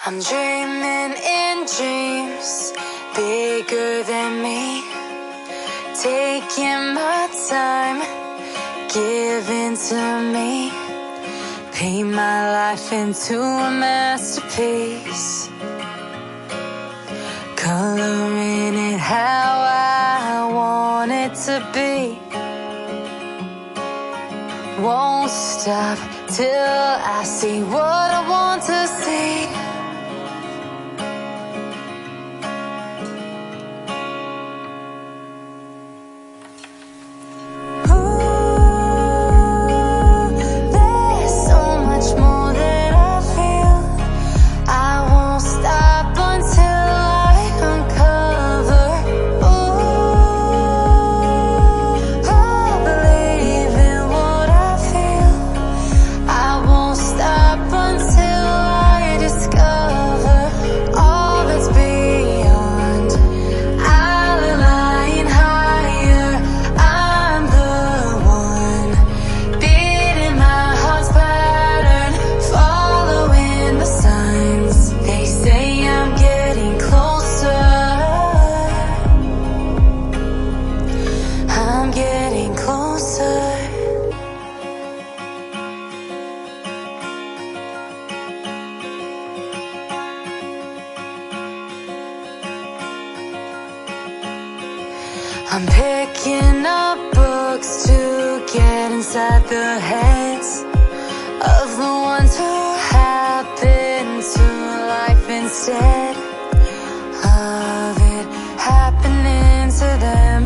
I'm dreaming in dreams bigger than me, taking my time, giving to me, paint my life into a masterpiece, coloring it how I want it to be. Won't stop till I see what I want to see. I'm picking up books to get inside the heads of the ones who happen to life instead of it happening to them.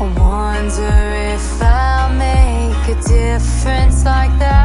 I wonder if I'll make a difference like that.